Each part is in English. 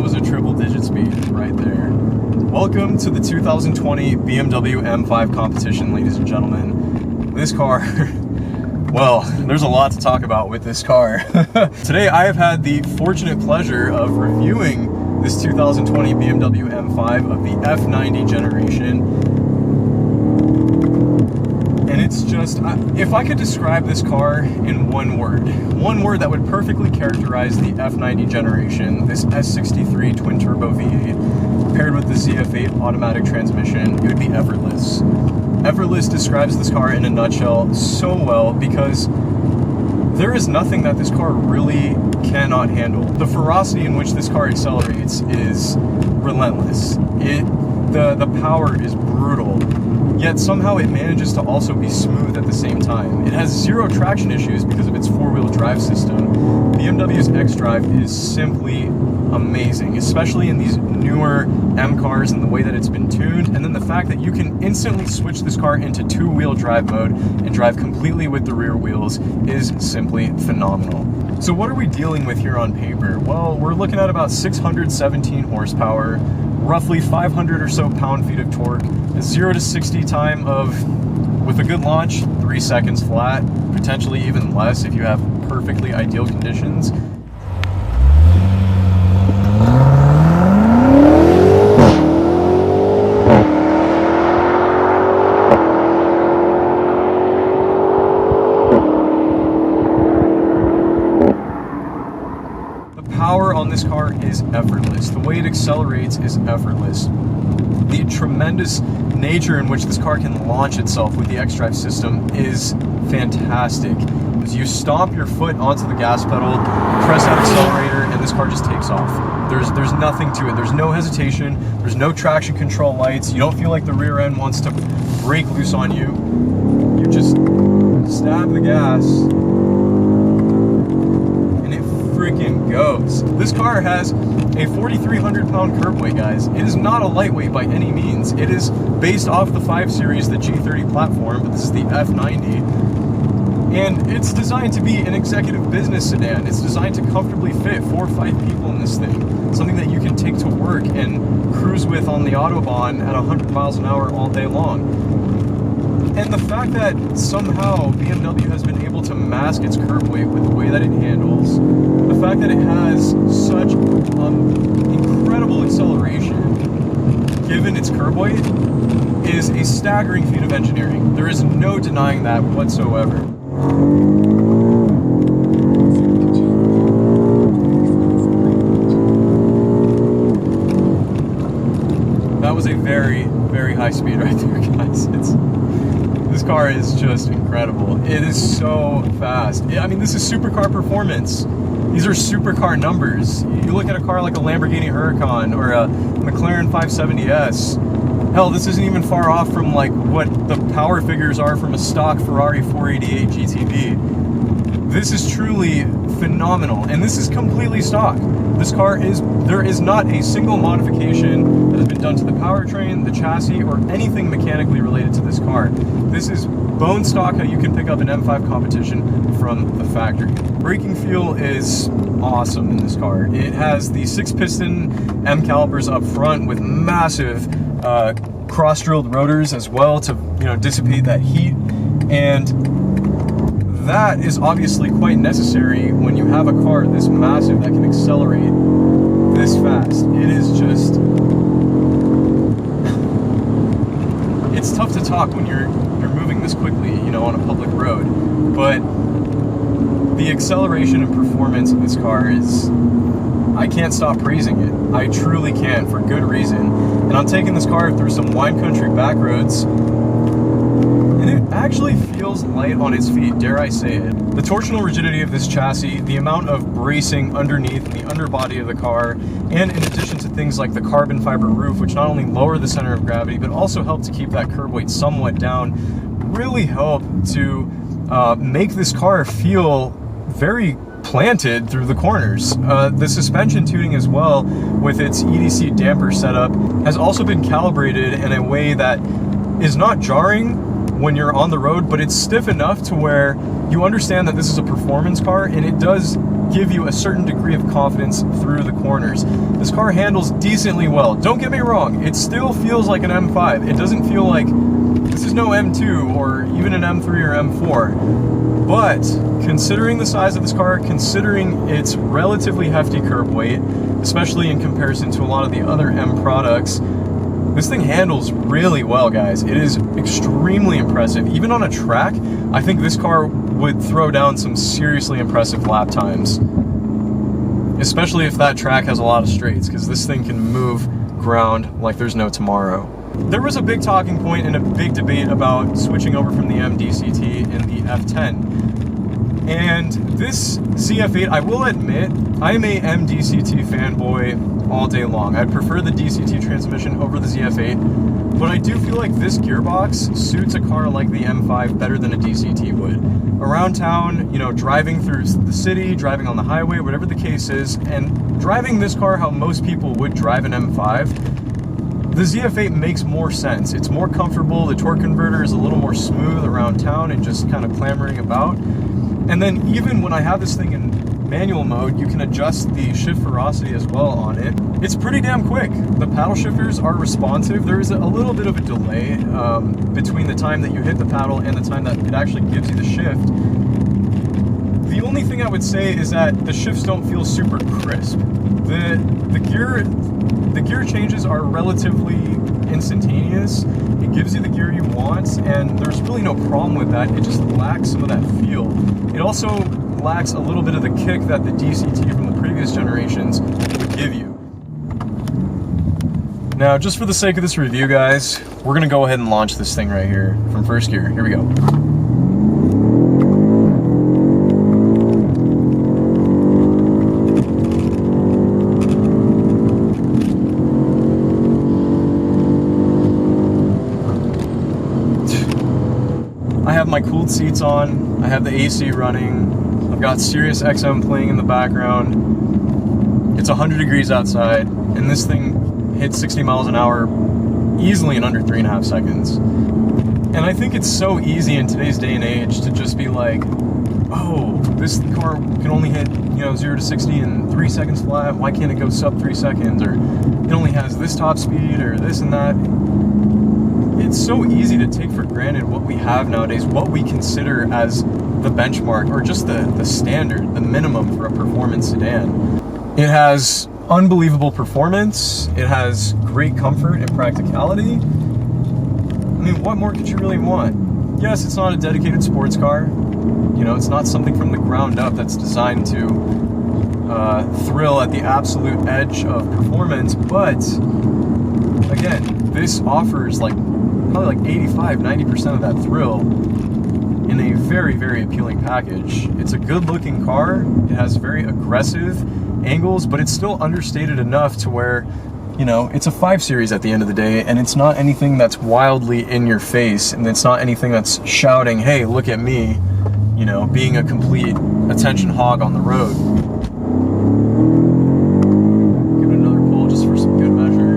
was a triple digit speed right there. Welcome to the 2020 BMW M5 competition, ladies and gentlemen. This car, well, there's a lot to talk about with this car. Today I have had the fortunate pleasure of reviewing this 2020 BMW M5 of the F90 generation. And it's just, if I could describe this car in one word that would perfectly characterize the F90 generation, this S63 twin-turbo V8, paired with the ZF8 automatic transmission, it would be effortless. Effortless describes this car in a nutshell so well because there is nothing that this car really cannot handle. The ferocity in which this car accelerates is relentless. The power is brutal. Yet somehow it manages to also be smooth at the same time. It has zero traction issues because of its four-wheel drive system. BMW's xDrive is simply amazing, especially in these newer M cars and the way that it's been tuned, and then the fact that you can instantly switch this car into two-wheel drive mode and drive completely with the rear wheels is simply phenomenal. So what are we dealing with here on paper? Well, we're looking at about 617 horsepower, roughly 500 or so pound-feet of torque, a 0 to 60 time of, with a good launch, 3 seconds flat, potentially even less if you have perfectly ideal conditions. The power on this car is effortless. The way it accelerates is effortless. The tremendous nature in which this car can launch itself with the xDrive system is fantastic. As you stomp your foot onto the gas pedal, press that accelerator, and this car just takes off. There's nothing to it. There's no hesitation. There's no traction control lights. You don't feel like the rear end wants to break loose on you. You just stab the gas, and it freaking goes. This car has a 4,300 pound curb weight, guys. It is not a lightweight by any means. It is based off the 5 Series, the G30 platform, but this is the F90. And it's designed to be an executive business sedan. It's designed to comfortably fit 4 or 5 people in this thing. Something that you can take to work and cruise with on the Autobahn at 100 miles an hour all day long. And the fact that somehow BMW has been able to mask its curb weight with the way that it handles, the fact that it has such incredible acceleration given its curb weight is a staggering feat of engineering. There is no denying that whatsoever. That was a very, very high speed right there, guys. This car is just incredible. It is so fast. I mean, this is supercar performance. These are supercar numbers. You look at a car like a Lamborghini Huracan or a McLaren 570S. Hell, this isn't even far off from like what the power figures are from a stock Ferrari 488 GTB. This is truly phenomenal, and this is completely stock. This car there is not a single modification that has been done to the powertrain, the chassis, or anything mechanically related to this car. This is bone stock how you can pick up an M5 competition from the factory. Braking feel is awesome in this car. It has the 6-piston M calipers up front with massive cross-drilled rotors as well to dissipate that heat, and that is obviously quite necessary when you have a car this massive that can accelerate this fast. It is just, it's tough to talk when you're moving this quickly, on a public road, but the acceleration and performance of this car is, I can't stop praising it. I truly can't, for good reason. And I'm taking this car through some wine country back roads, and it actually feels light on its feet, dare I say it. The torsional rigidity of this chassis, the amount of bracing underneath the underbody of the car, and in addition to things like the carbon fiber roof, which not only lower the center of gravity, but also help to keep that curb weight somewhat down, really help to make this car feel very planted through the corners. The suspension tuning as well, with its EDC damper setup, has also been calibrated in a way that is not jarring when you're on the road, but it's stiff enough to where you understand that this is a performance car, and it does give you a certain degree of confidence through the corners. This car handles decently well. Don't get me wrong, it still feels like an M5. It doesn't feel like, this is no M2 or even an M3 or M4. But considering the size of this car, considering its relatively hefty curb weight, especially in comparison to a lot of the other M products, this thing handles really well, guys. It is extremely impressive. Even on a track, I think this car would throw down some seriously impressive lap times, especially if that track has a lot of straights, because this thing can move ground like there's no tomorrow. There was a big talking point and a big debate about switching over from the MDCT in the F10. And this ZF8, I will admit, I am a MDCT fanboy all day long. I'd prefer the DCT transmission over the ZF8, but I do feel like this gearbox suits a car like the M5 better than a DCT would. Around town, you know, driving through the city, driving on the highway, whatever the case is, and driving this car how most people would drive an M5, the ZF8 makes more sense. It's more comfortable, the torque converter is a little more smooth around town and just kind of clamoring about. And then even when I have this thing in manual mode, you can adjust the shift ferocity as well on it. It's pretty damn quick. The paddle shifters are responsive. There is a little bit of a delay between the time that you hit the paddle and the time that it actually gives you the shift. The only thing I would say is that the shifts don't feel super crisp. The gear changes are relatively instantaneous. It gives you the gear you want, and there's really no problem with that. It just lacks some of that feel. It also lacks a little bit of the kick that the DCT from the previous generations would give you. Now, just for the sake of this review, guys, we're gonna go ahead and launch this thing right here from first gear. Here we go. I have my cooled seats on, I have the AC running, I've got Sirius XM playing in the background. It's 100 degrees outside, and this thing hits 60 miles an hour easily in under 3.5 seconds. And I think it's so easy in today's day and age to just be like, oh, this car can only hit, you know, 0 to 60 in 3 seconds flat. Why can't it go sub 3 seconds? Or it only has this top speed or this and that. It's so easy to take for granted what we have nowadays, what we consider as the benchmark or just the standard, the minimum for a performance sedan. It has unbelievable performance, it has great comfort and practicality. I mean, what more could you really want? Yes, it's not a dedicated sports car. You know, it's not something from the ground up that's designed to thrill at the absolute edge of performance, but again, this offers like probably like 85–90% of that thrill in a very, very appealing package. It's a good looking car, it has very aggressive angles, but it's still understated enough to where, you know, it's a 5 Series at the end of the day, and it's not anything that's wildly in your face, and it's not anything that's shouting, hey, look at me, you know, being a complete attention hog on the road. Give it another pull just for some good measure.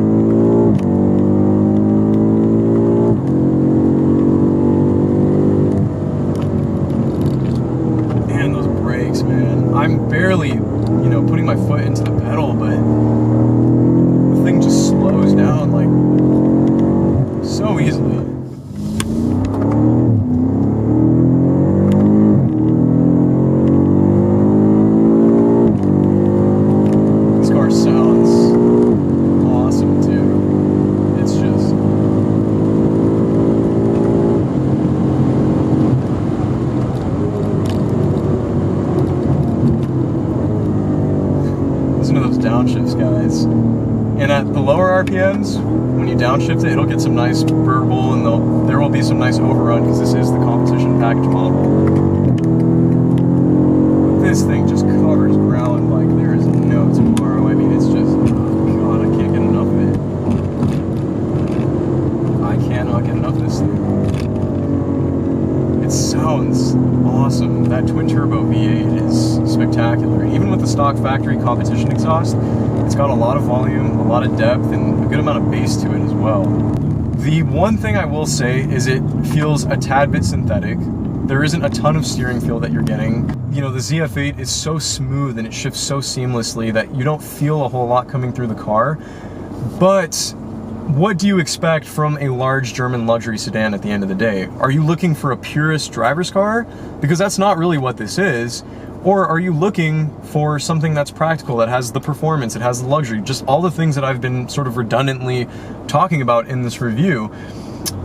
And those brakes, man. I'm barely, you know, putting my foot into the pedal, but the thing just slows down like so easily. This car sounds awesome too. It's just listen to those downshifts, guys. And at the lower RPMs, when you downshift it, it'll get some nice burble, and there will be some nice overrun because this is the competition package model. But this thing just covers ground like there is no tomorrow. I mean, it's just, oh God, I can't get enough of it. I cannot get enough of this thing. It sounds awesome. That twin turbo V8 is spectacular. Even with the stock factory competition exhaust, it's got a lot of volume, a lot of depth, and a good amount of bass to it as well. The one thing I will say is it feels a tad bit synthetic. There isn't a ton of steering feel that you're getting. You know, the ZF8 is so smooth and it shifts so seamlessly that you don't feel a whole lot coming through the car. But what do you expect from a large German luxury sedan at the end of the day? Are you looking for a purist driver's car? Because that's not really what this is. Or are you looking for something that's practical, that has the performance, it has the luxury, just all the things that I've been sort of redundantly talking about in this review?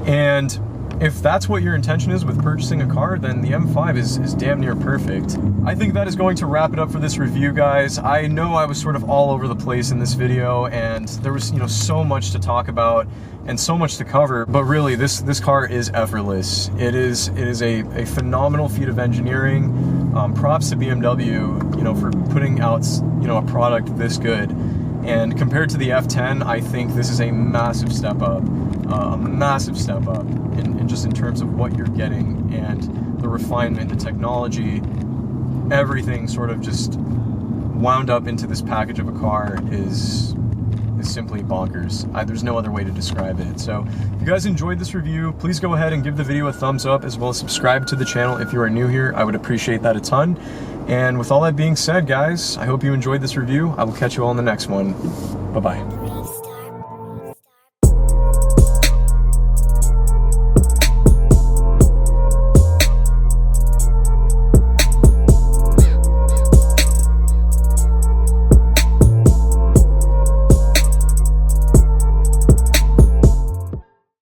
And if that's what your intention is with purchasing a car, then the M5 is damn near perfect. I think that is going to wrap it up for this review, guys. I know I was sort of all over the place in this video, and there was, you know, so much to talk about and so much to cover, but really this car is effortless. It is a phenomenal feat of engineering. Props to BMW, you know, for putting out, you know, a product this good. And compared to the F10, I think this is a massive step up. In just in terms of what you're getting and the refinement, the technology, everything sort of just wound up into this package of a car is simply bonkers. There's no other way to describe it. So if you guys enjoyed this review, please go ahead and give the video a thumbs up, as well as subscribe to the channel if you are new here. I would appreciate that a ton. And with all that being said, guys, I hope you enjoyed this review. I will catch you all in the next one. Bye-bye.